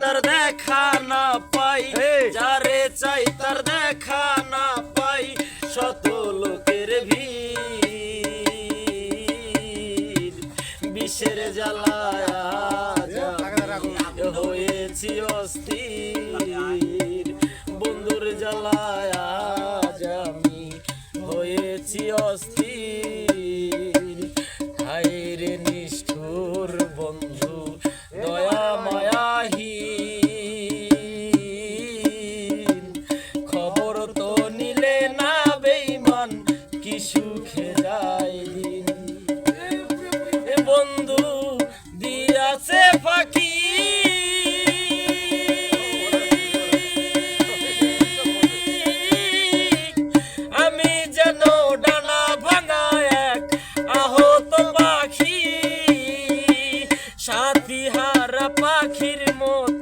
তার দেখা না পাই, যারে চাই তার দেখা না পাই, শত লোকের ভিড়, বিষের জ্বালায় আজ আমি হয়েছি অস্থির, বন্ধুর জ্বালায় আজ আমি হয়েছি অস্থির। হায়রে নিষ্ঠুর বন্ধু দয়া মায়াহীন, খবর তো নিলে না বেঈমান, কি সুখে যায় দিন। এ বন্ধু দিয়াছে ফাঁকি, আমি যেন ডানা ভাঙা এক আহত পাখি, সাথী হারা পাখির মতো